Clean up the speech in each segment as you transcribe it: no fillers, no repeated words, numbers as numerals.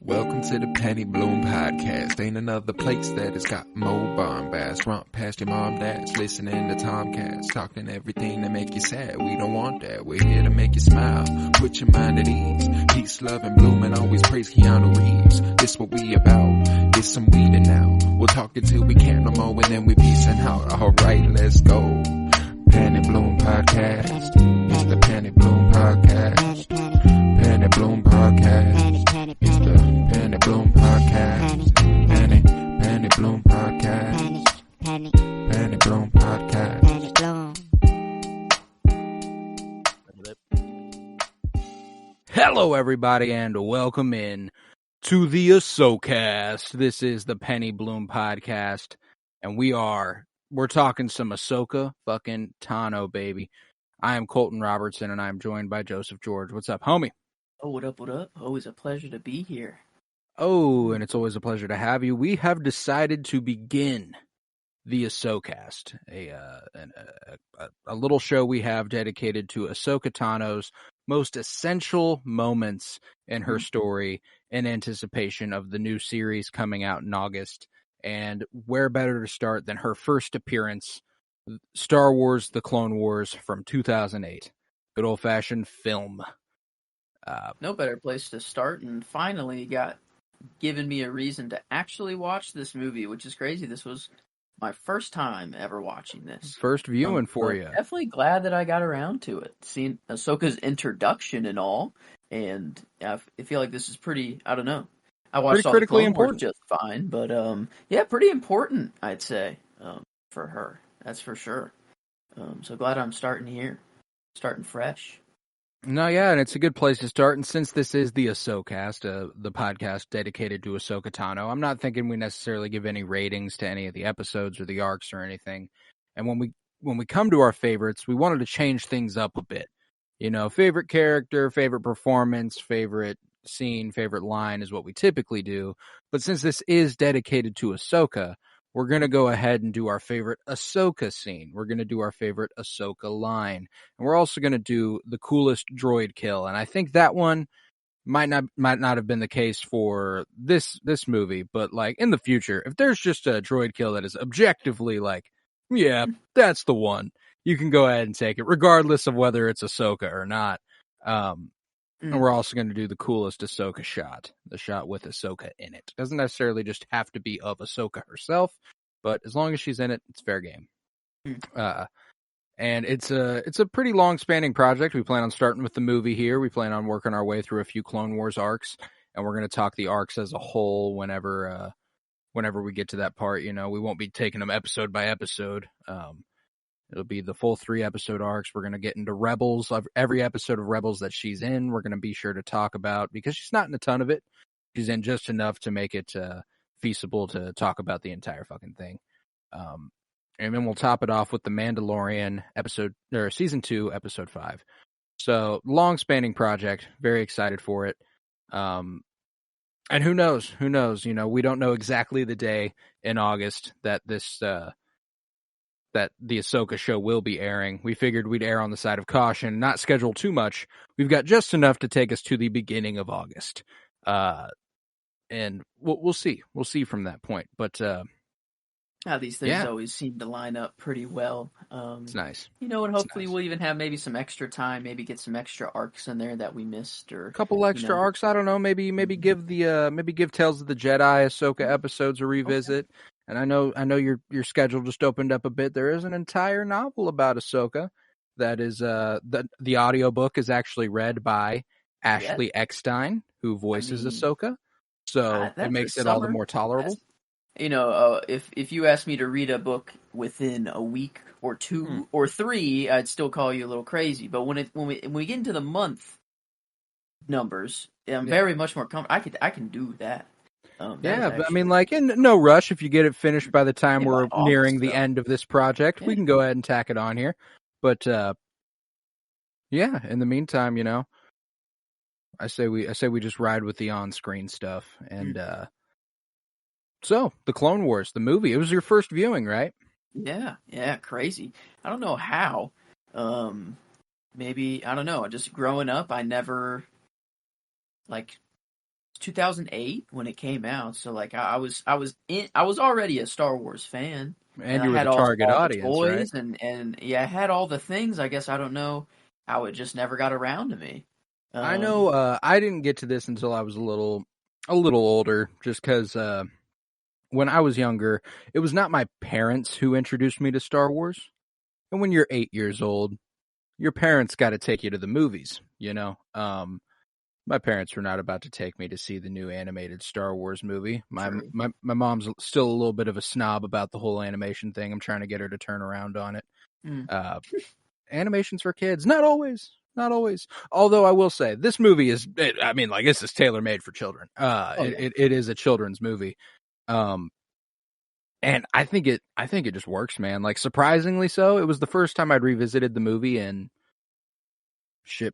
Welcome to the Penny Bloom Podcast. Ain't another place that has got more bombast. Romp past your mom, dad's listening to Tomcats. Talking everything that make you sad. We don't want that. We're here to make you smile. Put your mind at ease. Peace, love, and bloom, and always praise Keanu Reeves. This what we about. This some weeding now. We'll talk until we can't no more, and then we peacing out. Alright, let's go. Penny Bloom Podcast. It's the Penny Bloom Podcast. Penny Bloom Podcast. It's the Penny Bloom Podcast. Penny Bloom Podcast. Penny Bloom Podcast. Hello, everybody, and welcome in to the Ahsokast. This is the Penny Bloom Podcast, and we're talking some Ahsoka fucking Tano, baby. I am Colton Robertson, and I'm joined by Joseph George. What's up, homie? Oh, what up, what up? Always a pleasure to be here. Oh, and it's always a pleasure to have you. We have decided to begin the Ahsokast, a little show we have dedicated to Ahsoka Tano's most essential moments in her story in anticipation of the new series coming out in August. And where better to start than her first appearance, Star Wars: The Clone Wars from 2008. Good old-fashioned film. No better place to start, and finally got given me a reason to actually watch this movie, which is crazy. This was my first time ever watching this. First viewing for you. Definitely glad that I got around to it. Seeing Ahsoka's introduction and all, and I feel like this is pretty, I don't know. I watched pretty all critically the Clone Wars important. just fine, but yeah, pretty important, I'd say, for her. That's for sure. So glad I'm starting here, starting fresh. No, yeah, and it's a good place to start. And since this is the Ahsokast, the podcast dedicated to Ahsoka Tano, I'm not thinking we necessarily give any ratings to any of the episodes or the arcs or anything. And when we come to our favorites, we wanted to change things up a bit. You know, favorite character, favorite performance, favorite scene, favorite line is what we typically do. But since this is dedicated to Ahsoka, we're going to go ahead and do our favorite Ahsoka scene. We're going to do our favorite Ahsoka line. And we're also going to do the coolest droid kill. And I think that one might not have been the case for this movie, but like in the future, if there's just a droid kill that is objectively like, yeah, that's the one, you can go ahead and take it, regardless of whether it's Ahsoka or not. And we're also going to do the coolest Ahsoka shot, the shot with Ahsoka in it. Doesn't necessarily just have to be of Ahsoka herself, but as long as she's in it, it's fair game. And it's a pretty long spanning project. We plan on starting with the movie here. We plan on working our way through a few Clone Wars arcs, and we're going to talk the arcs as a whole whenever we get to that part. You know, we won't be taking them episode by episode. It'll be the full 3-episode arcs. We're going to get into Rebels. Every episode of Rebels that she's in, we're going to be sure to talk about, because she's not in a ton of it. She's in just enough to make it feasible to talk about the entire fucking thing. And then we'll top it off with The Mandalorian season 2, episode 5. So long spanning project. Very excited for it. And who knows? You know, we don't know exactly the day in August that that the Ahsoka show will be airing. We figured we'd err on the side of caution, not schedule too much. We've got just enough to take us to the beginning of August. And we'll see. We'll see from that point. But these things always seem to line up pretty well. It's nice. You know, and hopefully we'll even have maybe some extra time, maybe get some extra arcs in there that we missed, or a couple extra arcs. I don't know. Maybe give Tales of the Jedi Ahsoka episodes a revisit. Okay. And I know your schedule just opened up a bit. There is an entire novel about Ahsoka that is the audiobook is actually read by Ashley Eckstein, who voices Ahsoka. So it makes it all the more tolerable. You know, if you asked me to read a book within a week or 2 or 3, I'd still call you a little crazy. But when we get into the month numbers, I'm very much more comfortable. I can do that. But I mean, like, in no rush. If you get it finished by the time we're nearing the end of this project, we can go ahead and tack it on here. But in the meantime, you know, I say we just ride with the on-screen stuff. And so the Clone Wars, the movie, it was your first viewing, right? Yeah, crazy. I don't know how. Maybe, I don't know. Just growing up, I never 2008 when it came out. So like I was already a Star Wars fan, And I you were had the target all the audience, right? toys and yeah, I had all the things. I guess I don't know how it just never got around to me. I know I didn't get to this until I was a little older, just because when I was younger, it was not my parents who introduced me to Star Wars. And when you're 8 years old, your parents got to take you to the movies, you know? My parents were not about to take me to see the new animated Star Wars movie. My mom's still a little bit of a snob about the whole animation thing. I'm trying to get her to turn around on it. Animations for kids, not always. Although I will say this movie is, this is tailor made for children. It is a children's movie. And I think it just works, man. Like, surprisingly so. It was the first time I'd revisited the movie in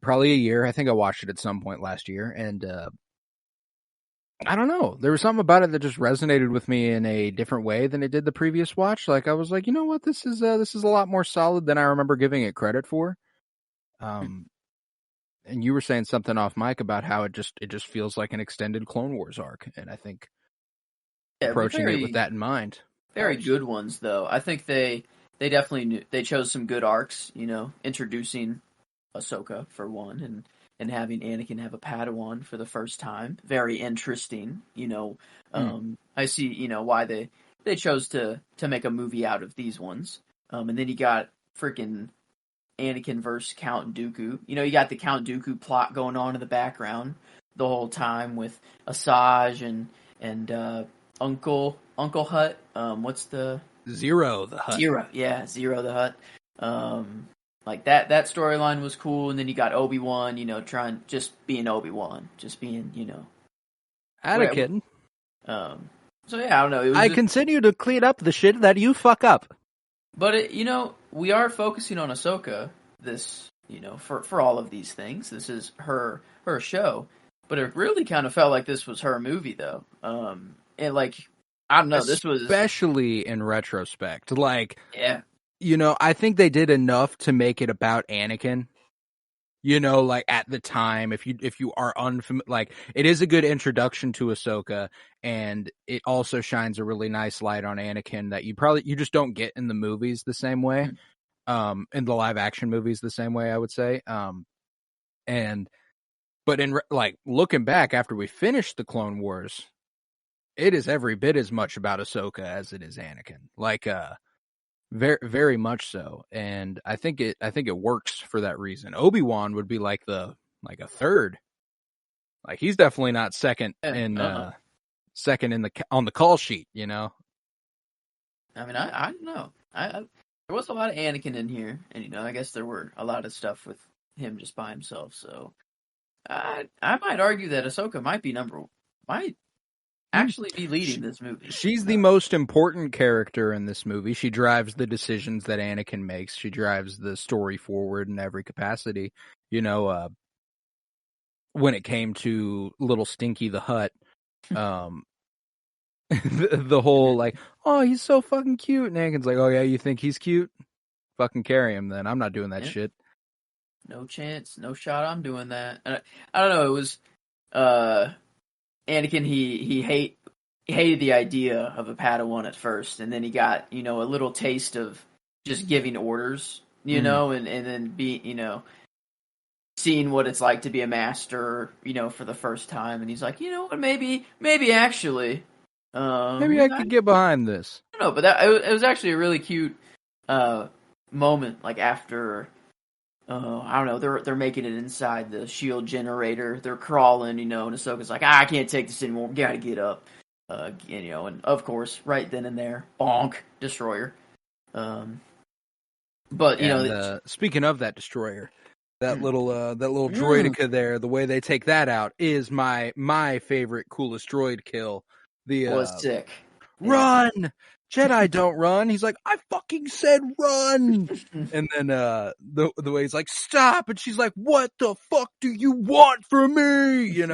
probably a year. I think I watched it at some point last year, and I don't know. There was something about it that just resonated with me in a different way than it did the previous watch. Like, I was like, you know what, this is a lot more solid than I remember giving it credit for. And you were saying something off mic about how it just feels like an extended Clone Wars arc, and I think approaching it with that in mind. Very good ones, though. I think they definitely they chose some good arcs. You know, introducing Ahsoka for one, and having Anakin have a Padawan for the first time. Very interesting. You know, I see why they chose to make a movie out of these ones. And then you got freaking Anakin versus Count Dooku. You know, you got the Count Dooku plot going on in the background the whole time with Asajj and Uncle Hut. What's the Zero the Hutt? Zero the Hutt. Like that storyline was cool, and then you got Obi-Wan, being Obi-Wan, just being, Anakin. So yeah, I don't know. I continue to clean up the shit that you fuck up. But we are focusing on Ahsoka this, for all of these things. This is her show, but it really kind of felt like this was her movie, though. And like, I don't know, this was especially in retrospect. Like, yeah, I think they did enough to make it about Anakin. Like at the time, if you are unfamiliar, like it is a good introduction to Ahsoka, and it also shines a really nice light on Anakin that you just don't get in the movies the same way, in the live action movies the same way, I would say. But in like looking back after we finished the Clone Wars, it is every bit as much about Ahsoka as it is Anakin. Like, very, very much so, and I think it works for that reason. Obi-Wan would be like a third. Like, he's definitely not second on the call sheet. I mean, I don't know. There was a lot of Anakin in here, and I guess there were a lot of stuff with him just by himself. So, I might argue that Ahsoka might actually be leading this movie. She's the most important character in this movie. She drives the decisions that Anakin makes. She drives the story forward in every capacity. When it came to little Stinky the Hutt, the whole like, oh, he's so fucking cute, and Anakin's like, oh yeah, you think he's cute? Fucking carry him then. I'm not doing that shit. No chance, no shot. I'm doing that. I don't know. It was Anakin, he hated the idea of a Padawan at first, and then he got, a little taste of just giving orders, and then seeing what it's like to be a master, for the first time, and he's like, you know what, maybe actually, maybe I could get behind this. I don't know, but it was actually a really cute moment, like after. I don't know. They're making it inside the shield generator. They're crawling, and Ahsoka's like, I can't take this anymore. We gotta get up. And of course, right then and there, bonk, destroyer. But speaking of that destroyer, that little droideka there, the way they take that out is my favorite, coolest droid kill. Was sick. Run! Yeah. Jedi don't run. He's like, I fucking said run. And then the way he's like, stop, and she's like, what the fuck do you want from me?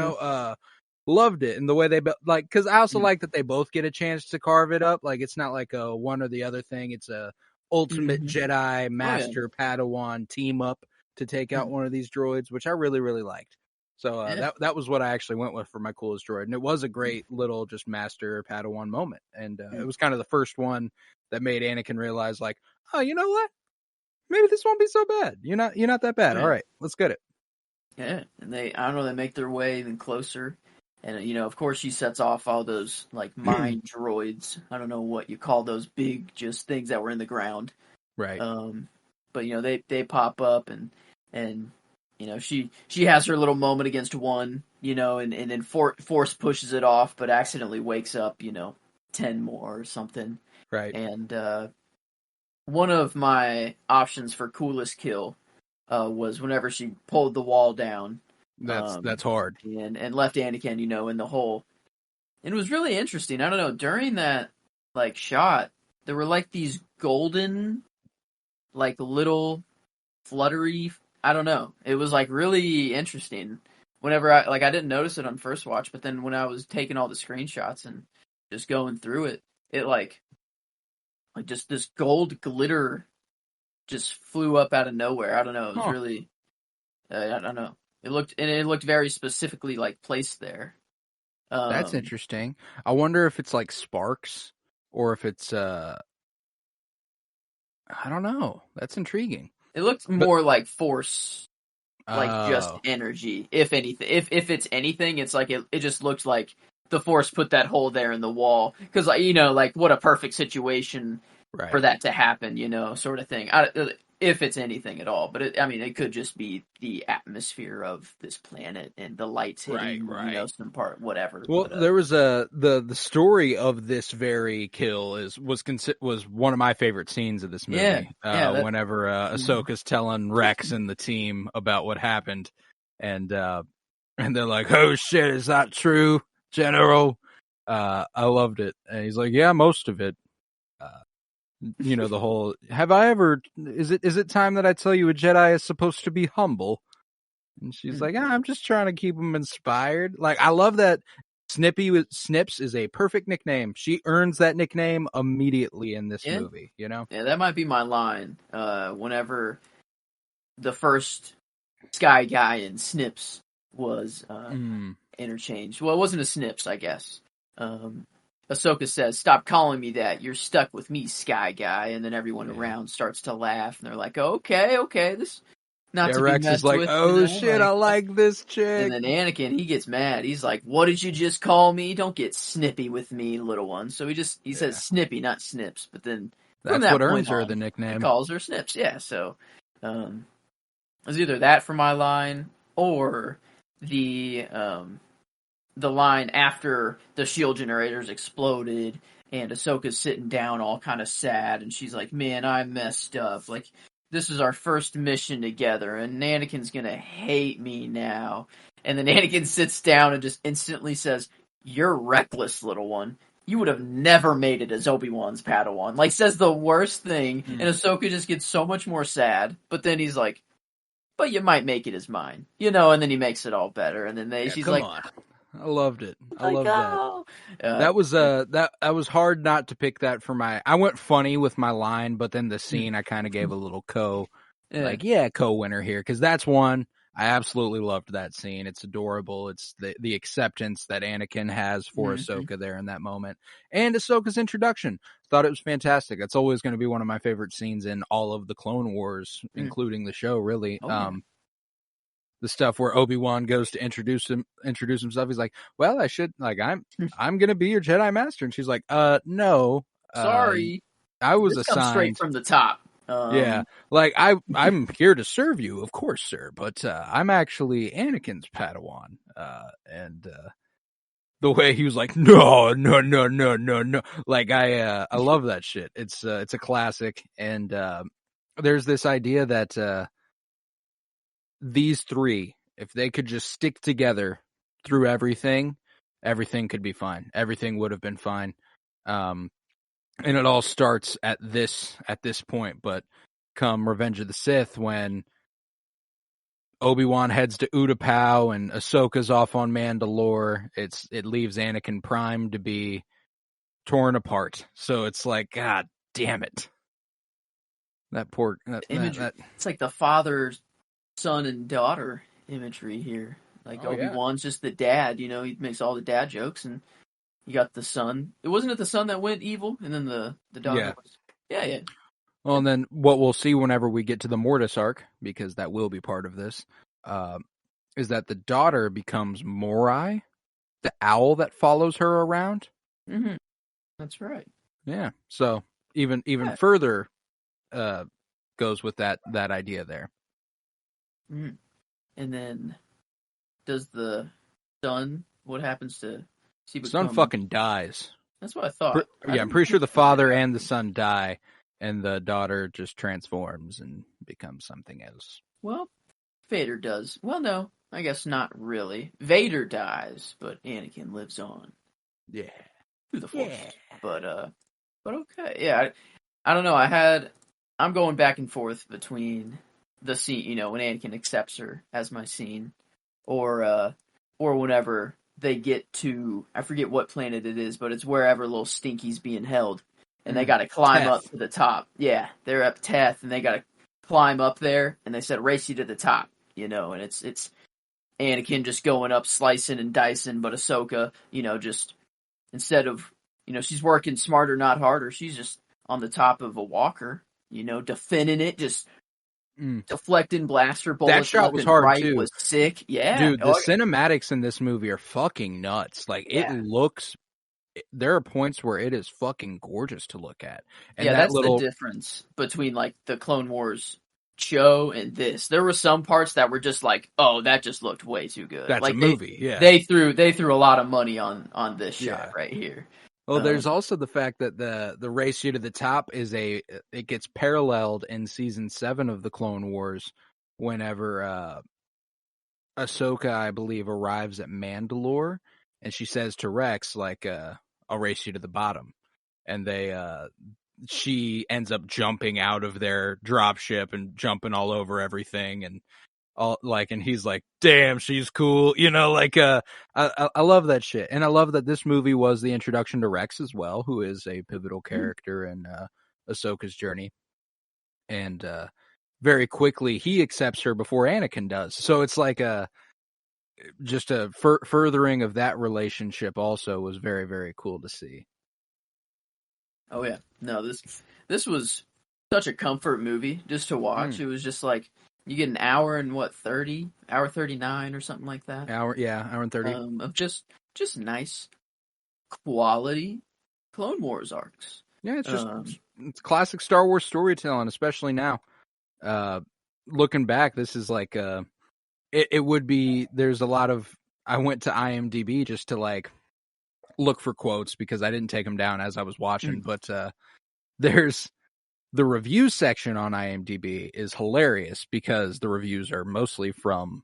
Loved it. And the way they because I also like that they both get a chance to carve it up. Like, it's not like a one or the other thing. It's a ultimate Jedi master Padawan team up to take out one of these droids, which I really, really liked. So Yeah. that was what I actually went with for my coolest droid, and it was a great little just master Padawan moment, and it was kind of the first one that made Anakin realize, like, oh, you know what? Maybe this won't be so bad. You're not that bad. Yeah. All right, let's get it. Yeah, and I don't know, they make their way even closer. And, of course she sets off all those, like, mine droids. I don't know what you call those big, just things that were in the ground. Right. But, they pop up and she has her little moment against one, and then Force pushes it off, but accidentally wakes up, 10 more or something. Right. And one of my options for coolest kill was whenever she pulled the wall down. That's hard. And left Anakin, in the hole. And it was really interesting. I don't know, during that, like, shot, there were, like, these golden, like, little fluttery, I don't know. It was, like, really interesting. Whenever I didn't notice it on first watch, but then when I was taking all the screenshots and just going through it, it, like just this gold glitter just flew up out of nowhere. I don't know. It was really, I don't know. It looked very specifically, like, placed there. That's interesting. I wonder if it's like sparks or if it's I don't know. That's intriguing. It looked more like force, like just energy. If anything, if it's anything, it's like it just looked like the force put that hole there in the wall because, like what a perfect situation for that to happen, sort of thing. If it's anything at all, but it could just be the atmosphere of this planet and the lights hitting, some part, whatever. Well, there was the story of this very kill was one of my favorite scenes of this movie. Whenever Ahsoka's telling Rex and the team about what happened, and they're like, "Oh shit, is that true, General?" I loved it, and he's like, "Yeah, most of it." The whole, is it time that I tell you a Jedi is supposed to be humble? And she's like, I'm just trying to keep him inspired. Like, I love that Snips is a perfect nickname. She earns that nickname immediately in this movie, Yeah, that might be my line. Whenever the first Sky Guy and Snips was interchanged. Well, it wasn't a Snips, I guess. Ahsoka says, "Stop calling me that. You're stuck with me, Sky Guy." And then everyone around starts to laugh, and they're like, "Okay, this not to Rex be messed is like, with." "Oh shit, I like this chick." And then Anakin, he gets mad. He's like, "What did you just call me? Don't get snippy with me, little one." So he says Snippy, not Snips. But then that's what earns her the nickname. He calls her Snips. Yeah. So it was either that for my line or the line after the shield generators exploded and Ahsoka's sitting down all kind of sad and she's like, "Man, I messed up. Like, this is our first mission together and Anakin's gonna hate me now." And then Anakin sits down and just instantly says, "You're reckless, little one. You would have never made it as Obi-Wan's Padawan." Like, says the worst thing, and Ahsoka just gets so much more sad, but then he's like, "But you might make it as mine." And then he makes it all better, and then she's like, on. I loved it. I loved that. That was hard not to pick that for I went funny with my line, but then the scene I kind of gave a little co-winner here because that's one I absolutely loved that scene. It's adorable. It's the acceptance that Anakin has for Ahsoka there in that moment, and Ahsoka's introduction. Thought it was fantastic. That's always going to be one of my favorite scenes in all of the Clone Wars, including the show. Really. The stuff where Obi-Wan goes to introduce himself. He's like, "Well, I should, like, I'm going to be your Jedi Master." And she's like, "No. Sorry. I was this assigned." Comes straight from the top. Yeah. Like, I'm here to serve you, of course, sir. But I'm actually Anakin's Padawan. And the way he was like, no. Like, I love that shit. It's a classic. And there's this idea that these three, if they could just stick together through everything could be fine. Everything would have been fine. And it all starts at this point, but come Revenge of the Sith, when Obi-Wan heads to Utapau and Ahsoka's off on Mandalore, it leaves Anakin primed to be torn apart. So it's like, God damn it. That poor imagery. It's like the father, son, and daughter imagery here. Like Oh yeah. Obi-Wan's just the dad, he makes all the dad jokes, and you got the son. Wasn't it the son that went evil, and then the daughter Yeah. was? Yeah, yeah. Well, and then what we'll see whenever we get to the Mortis arc, because that will be part of this, is that the daughter becomes Morai, the owl that follows her around. Mm-hmm. That's right. Yeah. So even Yeah. further goes with that idea there. Mm-hmm. And then does the son? What happens to? Does he Son become? fucking dies. That's what I thought. I'm pretty sure the father and the son die, and the daughter just transforms and becomes something else. Well, Vader does. Well, no, I guess not really. Vader dies, but Anakin lives on Yeah. through the Force. But okay, yeah. I don't know. I'm going back and forth between the scene, when Anakin accepts her as my scene, or whenever they get to, I forget what planet it is, but it's wherever little Stinky's being held, and they got to climb up to the top. Yeah, they're up Teth, and they got to climb up there, and they said race you to the top, and it's Anakin just going up, slicing and dicing, but Ahsoka, just instead of, she's working smarter, not harder. She's just on the top of a walker, defending it, just deflecting blaster bullets. That shot was hard too. Was sick. Yeah, dude. The cinematics in this movie are fucking nuts. Like it looks. There are points where it is fucking gorgeous to look at. And that's the difference between like the Clone Wars show and this. There were some parts that were just like, oh, that just looked way too good. That's like a movie. They threw a lot of money on this shot right here. Well, there's also the fact that the race you to the top it gets paralleled in season 7 of the Clone Wars whenever Ahsoka, I believe, arrives at Mandalore, and she says to Rex, like, I'll race you to the bottom. And she ends up jumping out of their dropship and jumping all over everything, and and he's like, damn, she's cool, I love that shit. And I love that this movie was the introduction to Rex as well, who is a pivotal character in Ahsoka's journey. And very quickly he accepts her before Anakin does, so it's like just a furthering of that relationship also was very, very cool to see. Oh yeah, no, this was such a comfort movie just to watch. It was just like, you get an hour and hour 39 or something like that. Hour and 30 of just nice quality Clone Wars arcs. Yeah, it's just it's classic Star Wars storytelling, especially now. Looking back, this is like it would be. There's a lot of. I went to IMDb just to like look for quotes because I didn't take them down as I was watching. But there's the review section on IMDb is hilarious because the reviews are mostly from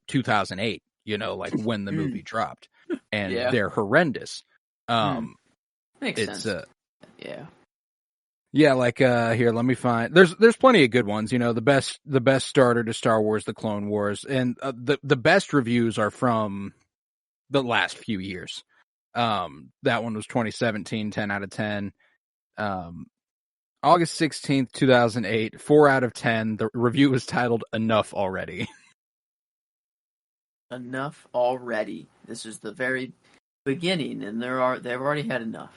2008. Like when the movie dropped, and they're horrendous. Makes sense. Yeah, like here, let me find. There's plenty of good ones. The best starter to Star Wars, the Clone Wars, and the best reviews are from the last few years. That one was 2017, 10 out of 10. August 16th, 2008, 4 out of 10. The review was titled "Enough Already." Enough already. This is the very beginning, and they've already had enough.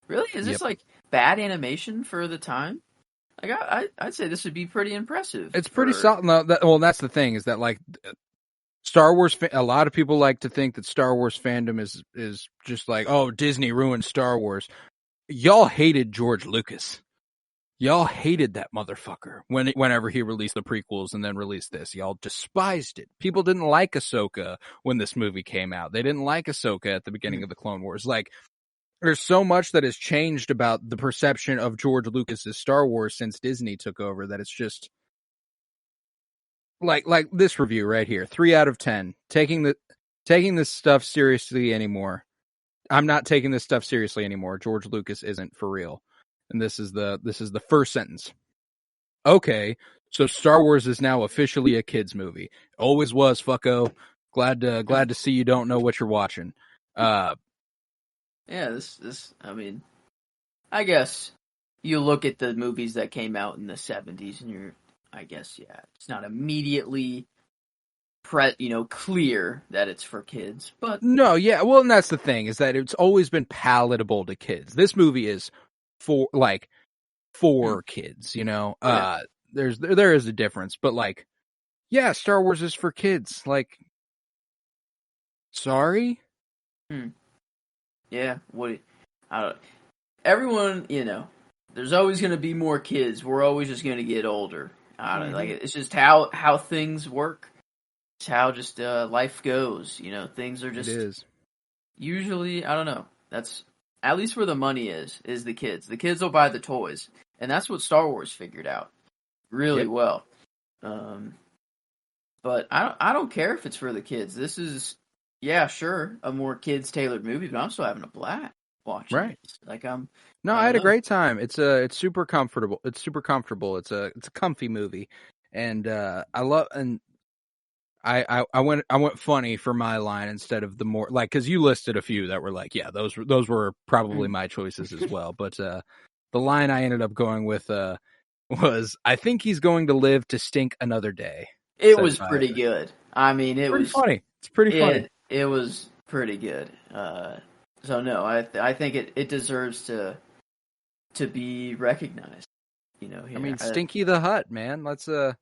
Really? Is this like bad animation for the time? Like I'd say this would be pretty impressive. It's pretty solid. No, that's the thing is that like Star Wars. A lot of people like to think that Star Wars fandom is just like, oh, Disney ruined Star Wars. Y'all hated George Lucas. Y'all hated that motherfucker whenever he released the prequels and then released this. Y'all despised it. People didn't like Ahsoka when this movie came out. They didn't like Ahsoka at the beginning of the Clone Wars. Like, there's so much that has changed about the perception of George Lucas's Star Wars since Disney took over that it's just like this review right here, 3 out of 10. Taking this stuff seriously anymore. I'm not taking this stuff seriously anymore. George Lucas isn't for real. And this is the first sentence. Okay, so Star Wars is now officially a kids movie. Always was, fucko. Glad to see you don't know what you're watching. Yeah, this I mean, I guess you look at the movies that came out in the 70s and it's not immediately clear that it's for kids. But no, yeah, well, and that's the thing is that it's always been palatable to kids. This movie is for kids, Yeah. There is a difference, but like, yeah, Star Wars is for kids. Like, sorry. Yeah, I don't. Everyone, there's always going to be more kids. We're always just going to get older. I don't like it's just how things work. It's how just life goes. Things are just It is. usually, I don't know. That's at least where the money is the kids. The kids will buy the toys, and that's what Star Wars figured out really well. But I don't care if it's for the kids. This is, yeah, sure, a more kids tailored movie, but I'm still having a blast watching Right. it. Like I had a great time. It's super comfortable. It's super comfortable. It's a comfy movie, and I went funny for my line instead of the more like, because you listed a few that were like, yeah, those were probably my choices as well. But the line I ended up going with was, I think he's going to live to stink another day. It was pretty good. I mean, it was funny. It's pretty funny. It was pretty good. So no, I think it deserves to be recognized. Here. I mean, Stinky the Hut, man. That's a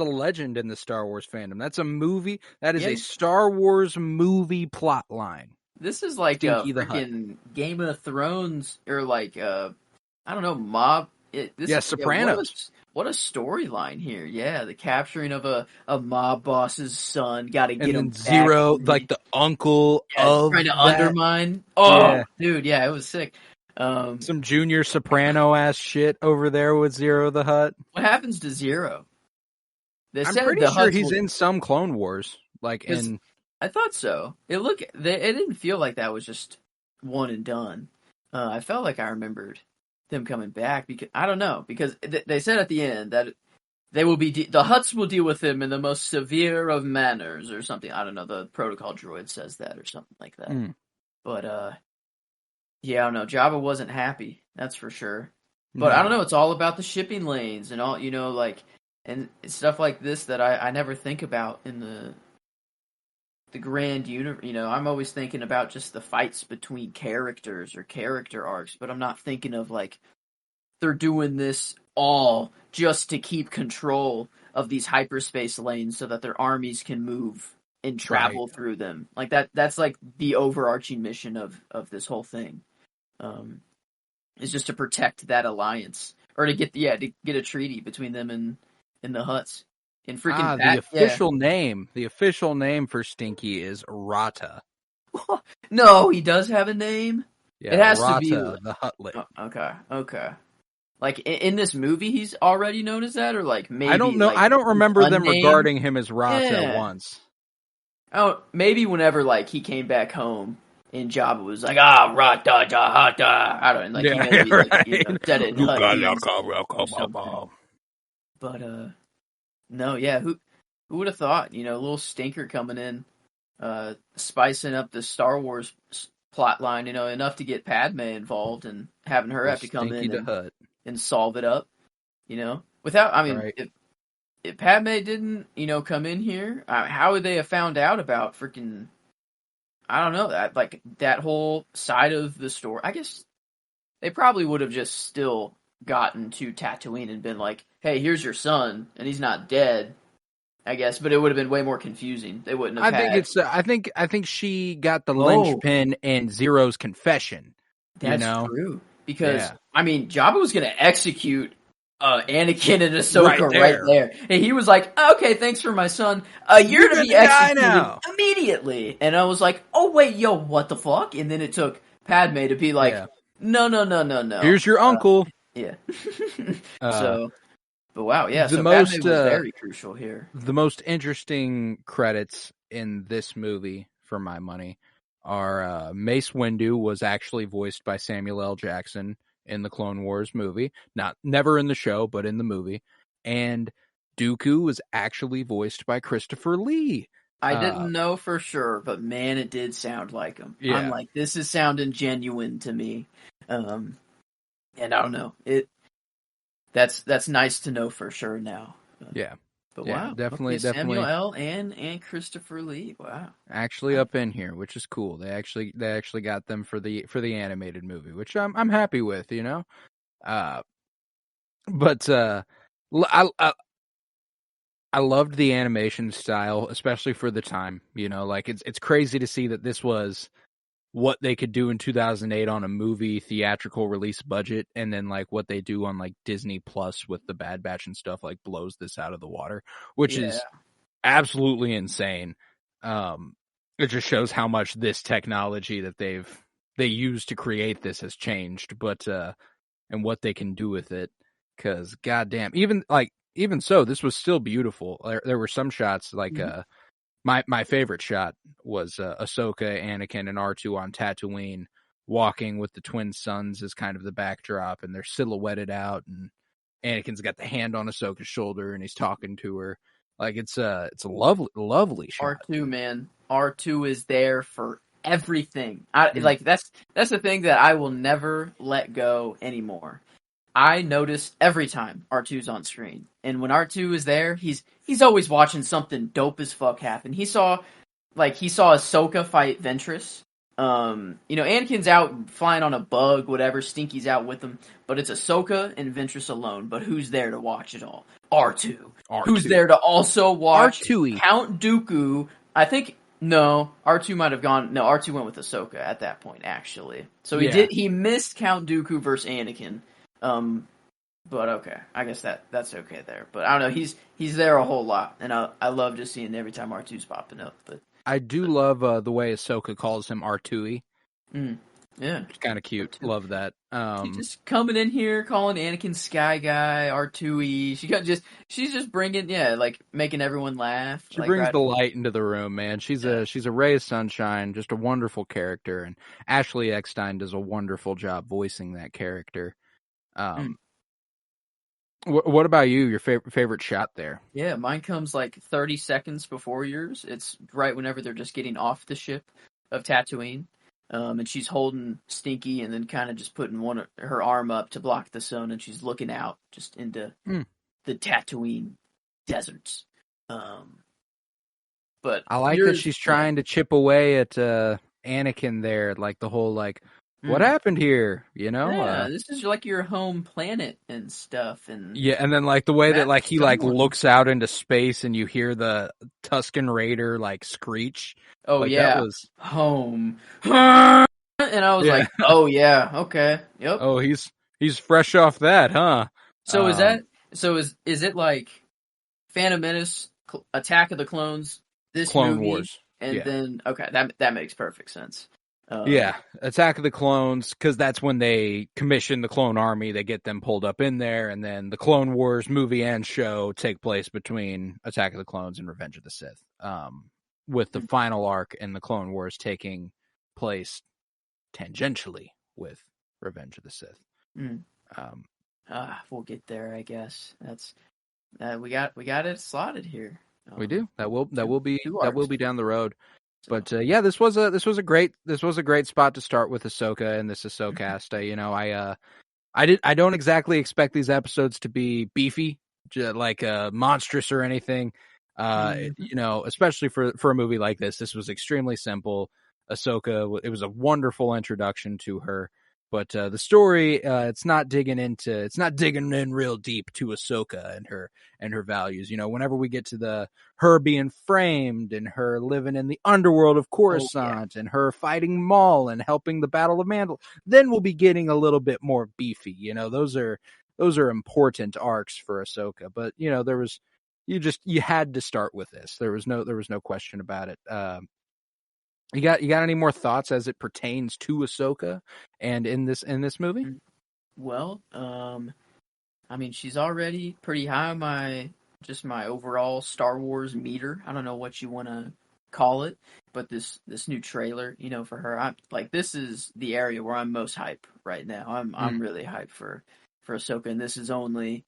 legend in the Star Wars fandom. That's a movie. That is a Star Wars movie plot line. This is like Stinky a the Hut. freaking Game of Thrones, or like I don't know, mob. Sopranos. What a storyline here. Yeah, the capturing of a mob boss's son. Got to get him back. Zero, like the uncle of trying to that. undermine. Oh, dude, yeah, it was sick. Some Junior Soprano ass shit over there with Zero the Hut. What happens to Zero? I'm pretty sure he's in some Clone Wars. I thought so. It didn't feel like that was just one and done. I felt like I remembered them coming back, because I don't know, because they said at the end that they will be the Hutts will deal with him in the most severe of manners or something. I don't know. The protocol droid says that or something like that. But yeah, I don't know. Jabba wasn't happy. That's for sure. But I don't know. It's all about the shipping lanes and all, and stuff like this that I never think about in the grand universe. I'm always thinking about just the fights between characters or character arcs, but I'm not thinking of like they're doing this all just to keep control of these hyperspace lanes so that their armies can move and travel through them. Like that's like the overarching mission of this whole thing. Is just to protect that alliance, or to get a treaty between them and the Hutts. And freaking the official name for Stinky is Rata. No, he does have a name. Yeah, it has Rata, to be the Huttlet. Okay. Like in this movie, he's already known as that, or like maybe I don't know. Like, I don't remember them regarding him as Rata once. Oh, maybe whenever like he came back home and Jabba was like, Rata, Hata. I don't know. Like, he maybe said it in Hutties. But no, yeah. Who would have thought? A little stinker coming in, spicing up the Star Wars plot line. Enough to get Padme involved and having her have to come in and solve it up. Without. I mean, if Padme didn't, come in here, how would they have found out about freaking? I don't know, that whole side of the story. I guess they probably would have just still gotten to Tatooine and been like, "Hey, here's your son, and he's not dead." I guess, but it would have been way more confusing. They wouldn't have. I think she got the linchpin in Zero's confession. That's true, because I mean, Jabba was going to execute Anakin and Ahsoka right there. And he was like, "Okay, thanks for my son. You're to be executed immediately." And I was like, "Oh wait, yo, what the fuck?" And then it took Padme to be like, "No. Here's your uncle." Yeah. But wow, yeah. So Padme was very crucial here. The most interesting credits in this movie, for my money, are Mace Windu was actually voiced by Samuel L. Jackson in the Clone Wars movie. Never in the show, but in the movie. And Dooku was actually voiced by Christopher Lee. I didn't know for sure, but man, it did sound like him. Yeah. I'm like, this is sounding genuine to me. And I don't know. That's nice to know for sure now. Yeah. But Yeah, wow, okay, Samuel definitely. L. and Christopher Lee. Wow. Actually up in here, which is cool. They actually got them for the animated movie, which I'm happy with, you know. Uh, but l- I loved the animation style, especially for the time. You know, like it's crazy to see that this was what they could do in 2008 on a movie theatrical release budget, and then like what they do on like Disney Plus with the Bad Batch and stuff like blows this out of the water, which Yeah. is absolutely insane. It just shows how much this technology that they used to create this has changed, but and what they can do with it. Because goddamn, even so, this was still beautiful. There were some shots like Mhm. my favorite shot was Ahsoka, Anakin, and R2 on Tatooine walking with the twin suns as kind of the backdrop, and they're silhouetted out, and Anakin's got the hand on Ahsoka's shoulder, and he's talking to her. Like it's a lovely shot. R2, man. R2 is there for everything. I Mm. like that's the thing that I will never let go anymore. I notice every time R2's on screen. And when R2 is there, he's always watching something dope as fuck happen. He saw Ahsoka fight Ventress. Anakin's out flying on a bug, whatever. Stinky's out with him, but it's Ahsoka and Ventress alone. But who's there to watch it all? R2. Who's R2. there to also watch R2. Count Dooku? I think no, R2 might have gone. No, R2 went with Ahsoka at that point, actually. So he Yeah. did. He missed Count Dooku versus Anakin. Um, but okay, I guess that's okay there. But I don't know. He's there a whole lot, and I love just seeing every time R2's popping up. But I do love the way Ahsoka calls him R2. yeah, It's kind of cute. R2. Love that. She's just coming in here calling Anakin Sky Guy R2E. She's just bringing like making everyone laugh. She Like brings right. the light into the room, man. She's Yeah. a ray of sunshine, just a wonderful character, and Ashley Eckstein does a wonderful job voicing that character. Mm. What about you? Your favorite shot there? Yeah, mine comes like 30 seconds before yours. It's right whenever they're just getting off the ship of Tatooine. And she's holding Stinky and then kind of just putting her arm up to block the sun, and she's looking out just into Hmm. the Tatooine deserts. But I like that yours, she's trying to chip away at Anakin there, like the whole like, what mm, happened here? You know? yeah, this is like your home planet and stuff, and Yeah, and then like the way that Matt like he like Someone. looks out into space and you hear the Tusken Raider like screech. Oh Like that yeah, was home. And I was yeah. like, oh yeah, okay, yep. Oh, he's fresh off that, huh? So is it like Phantom Menace, Attack of the Clones, this Clone movie, Wars. and Yeah. then okay, that makes perfect sense. Yeah, Attack of the Clones, because that's when they commission the clone army. They get them pulled up in there, and then the Clone Wars movie and show take place between Attack of the Clones and Revenge of the Sith, with the final arc in the Clone Wars taking place tangentially with Revenge of the Sith. Mm. Um, We'll get there, I guess. That's we got it slotted here. we do that will be two that will arcs. be down the road. So. But yeah, this was a great spot to start with Ahsoka and this Ahsokast. I don't exactly expect these episodes to be beefy, like monstrous or anything. Especially for a movie like this. This was extremely simple. Ahsoka, it was a wonderful introduction to her, but the story, it's not digging in real deep to Ahsoka and her values. You know, whenever we get to her being framed and her living in the underworld of Oh yeah. Coruscant and her fighting Maul and helping the Battle of Mandalore, then we'll be getting a little bit more beefy. You know, those are important arcs for Ahsoka. But you know, you had to start with this. There was no question about it. You got any more thoughts as it pertains to Ahsoka and in this movie? Well, I mean, she's already pretty high on my overall Star Wars meter. I don't know what you want to call it, but this new trailer, for her, I'm like, this is the area where I'm most hype right now. I'm really hyped for Ahsoka, and this is only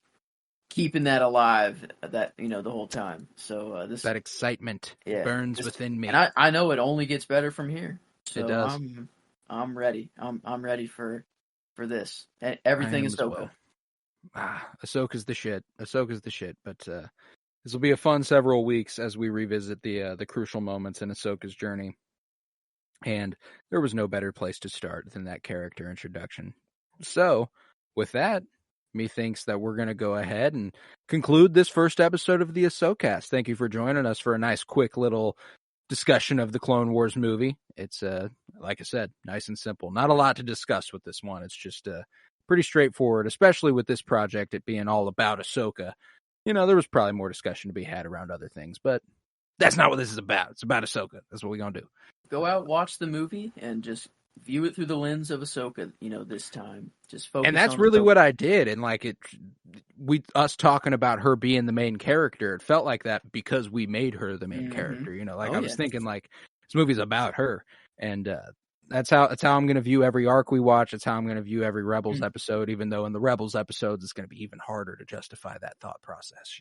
keeping that alive the whole time. So That excitement burns within me. and I know it only gets better from here. So It does. I'm ready. I'm ready for this. Everything I am is as well. Ahsoka's the shit. But This will be a fun several weeks as we revisit the crucial moments in Ahsoka's journey. And there was no better place to start than that character introduction. So, with that, methinks that we're going to go ahead and conclude this first episode of the Ahsokast. Thank you for joining us for a nice, quick little discussion of the Clone Wars movie. It's, like I said, nice and simple. Not a lot to discuss with this one. It's just pretty straightforward, especially with this project, it being all about Ahsoka. You know, there was probably more discussion to be had around other things, but that's not what this is about. It's about Ahsoka. That's what we're going to do. Go out, watch the movie, and just view it through the lens of Ahsoka, this time. Just focus on And that's really what I did. And like us talking about her being the main character, it felt like that because we made her the main character. I was thinking like this movie's about her. And that's how I'm going to view every arc we watch. It's how I'm going to view every Rebels episode, even though in the Rebels episodes, it's going to be even harder to justify that thought process.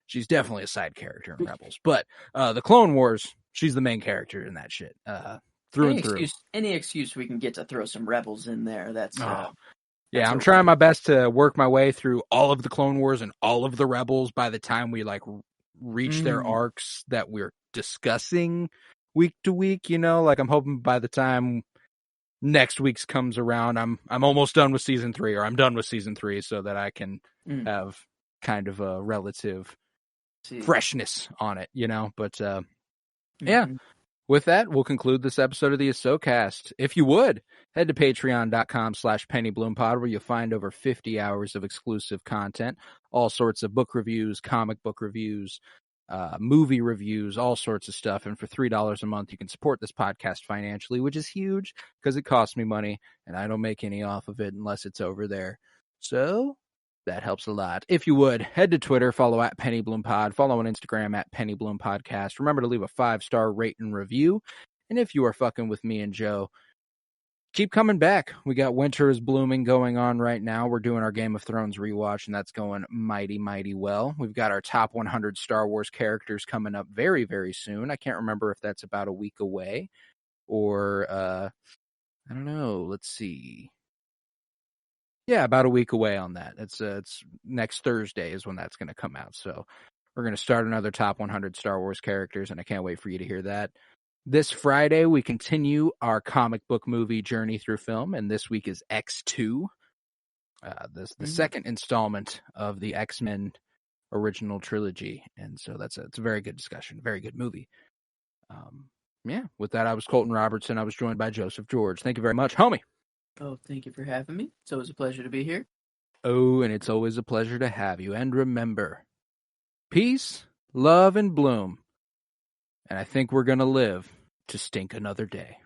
She's definitely a side character in Rebels, but the Clone Wars, she's the main character in that shit. Through and through. Any excuse we can get to throw some Rebels in there. Yeah, I'm trying my best to work my way through all of the Clone Wars and all of the Rebels by the time we reach their arcs that we're discussing week to week. I'm hoping by the time next week's comes around, I'm almost done with season 3, or I'm done with season 3, so that I can have kind of a relative freshness on it, But yeah. With that, we'll conclude this episode of the Ahsokast. If you would, head to patreon.com/PennyBloomPod, where you'll find over 50 hours of exclusive content, all sorts of book reviews, comic book reviews, movie reviews, all sorts of stuff. And for $3 a month, you can support this podcast financially, which is huge because it costs me money, and I don't make any off of it unless it's over there. So that helps a lot. If you would, head to Twitter, follow at PennyBloomPod, follow on Instagram at PennyBloomPodcast. Remember to leave a 5-star rate and review. And if you are fucking with me and Joe, keep coming back. We got Winter is Blooming going on right now. We're doing our Game of Thrones rewatch, and that's going mighty, mighty well. We've got our top 100 Star Wars characters coming up very, very soon. I can't remember if that's about a week away or, I don't know. Let's see. Yeah, about a week away on that. It's next Thursday is when that's going to come out. So we're going to start another top 100 Star Wars characters, and I can't wait for you to hear that. This Friday, we continue our comic book movie journey through film, and this week is X2, the second installment of the X-Men original trilogy. And so it's a very good discussion, very good movie. With that, I was Colton Robertson. I was joined by Joseph George. Thank you very much, homie. Oh, thank you for having me. It's always a pleasure to be here. Oh, and it's always a pleasure to have you. And remember, peace, love, and bloom. And I think we're going to live to stink another day.